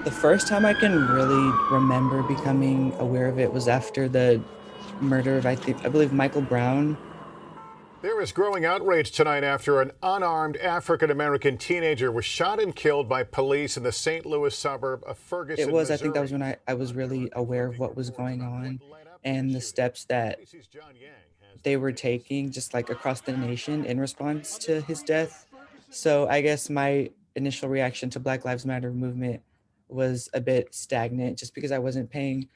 The first time I can really remember becoming aware of it was after the murder of I believe Michael Brown. There is growing outrage tonight after an unarmed African American teenager was shot and killed by police in the St. Louis suburb of Ferguson, I think that was Missouri. when I was really aware of what was going on What led up to the and the shooting? steps that ABC's John Yang has they were details. taking just like across the nation in response to his death. So I guess my initial reaction to Black Lives Matter movement was a bit stagnant just because I wasn't paying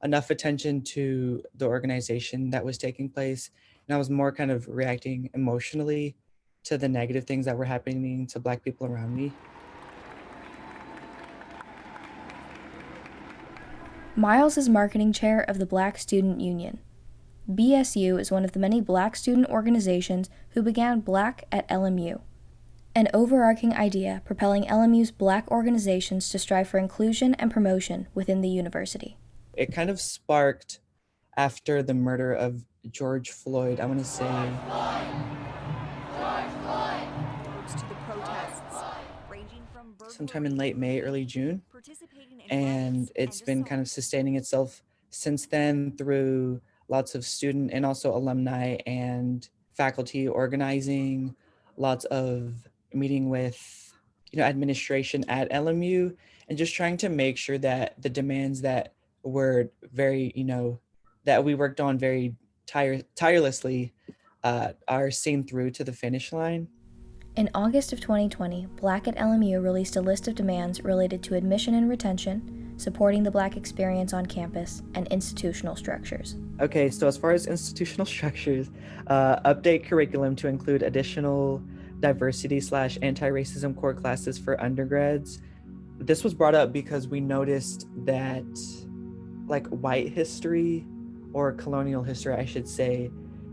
enough attention to the organization that was taking place. And I was more kind of reacting emotionally to the negative things that were happening to Black people around me. Miles is marketing chair of the Black Student Union. BSU is one of the many Black student organizations who began Black at LMU, an overarching idea propelling LMU's Black organizations to strive for inclusion and promotion within the university. It kind of sparked after the murder of George Floyd, I want to say To the protests, ranging from sometime in late May, early June. And it's been kind of sustaining itself since then through lots of student and also alumni and faculty organizing, lots of meeting with administration at LMU, and just trying to make sure that the demands that were very that we worked on very tirelessly are seen through to the finish line. In August of 2020, Black at LMU released a list of demands related to admission and retention, supporting the Black experience on campus, and institutional structures. Okay, so as far as institutional structures, update curriculum to include additional diversity/anti-racism core classes for undergrads. This was brought up because we noticed that like white history or colonial history, I should say,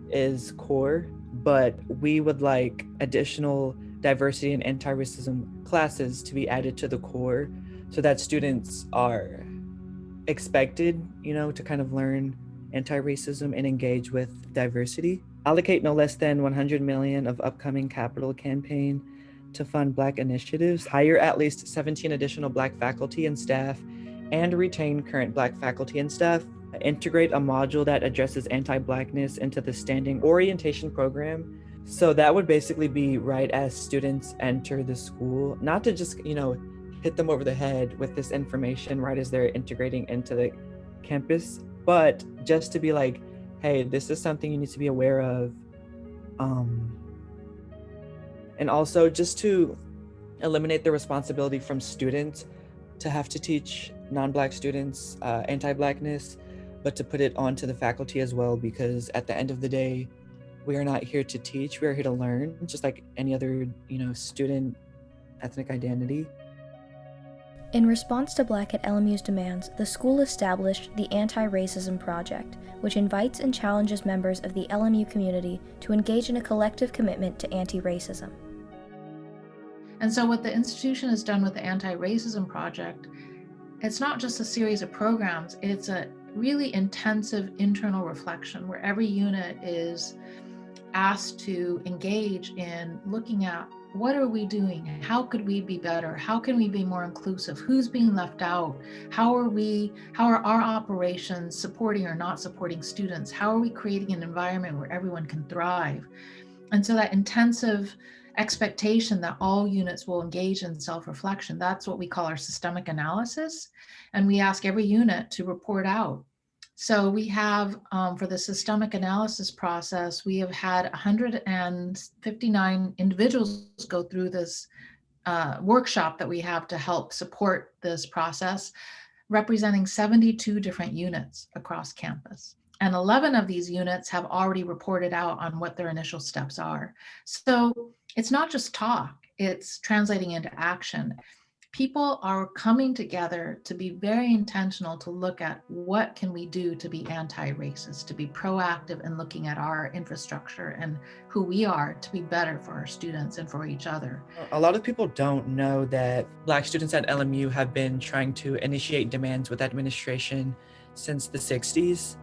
is core, but we would like additional diversity and anti-racism classes to be added to the core so that students are expected, to kind of learn anti-racism and engage with diversity. Allocate no less than 100 million of upcoming capital campaign to fund Black initiatives. Hire at least 17 additional Black faculty and staff and retain current Black faculty and staff. Integrate a module that addresses anti-Blackness into the standing orientation program. So that would basically be right as students enter the school, not to just, hit them over the head with this information right as they're integrating into the campus, but just to be like, hey, this is something you need to be aware of. And also just to eliminate the responsibility from students to have to teach non-Black students anti-Blackness, but to put it onto the faculty as well, because at the end of the day, we are not here to teach, we are here to learn, just like any other, student ethnic identity. In response to Black at LMU's demands, the school established the Anti-Racism Project, which invites and challenges members of the LMU community to engage in a collective commitment to anti-racism. And so what the institution has done with the Anti-Racism Project, it's not just a series of programs, it's a really intensive internal reflection where every unit is asked to engage in looking at what are we doing? How could we be better? How can we be more inclusive? Who's being left out? How are our operations supporting or not supporting students? How are we creating an environment where everyone can thrive? And so that intensive expectation that all units will engage in self-reflection, that's what we call our systemic analysis. And we ask every unit to report out. So we have, for the systemic analysis process, we have had 159 individuals go through this workshop that we have to help support this process, representing 72 different units across campus. And 11 of these units have already reported out on what their initial steps are. So it's not just talk, it's translating into action. People are coming together to be very intentional to look at what can we do to be anti-racist, to be proactive in looking at our infrastructure and who we are to be better for our students and for each other. A lot of people don't know that Black students at LMU have been trying to initiate demands with administration since the 60s.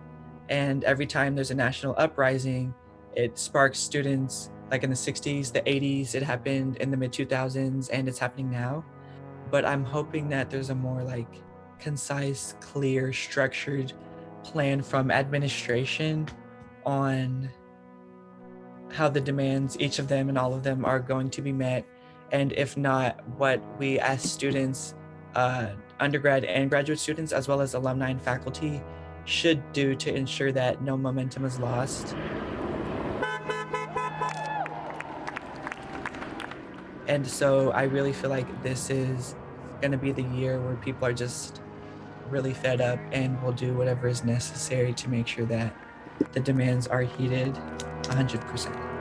And every time there's a national uprising, it sparks students, like in the 60s, the 80s, it happened in the mid 2000s, and it's happening now. but I'm hoping that there's a more like concise, clear, structured plan from administration on how the demands, each of them and all of them, are going to be met, and if not, what we as students, undergrad and graduate students, as well as alumni and faculty, should do to ensure that no momentum is lost. And so I really feel like this is going to be the year where people are just really fed up and will do whatever is necessary to make sure that the demands are heeded 100%.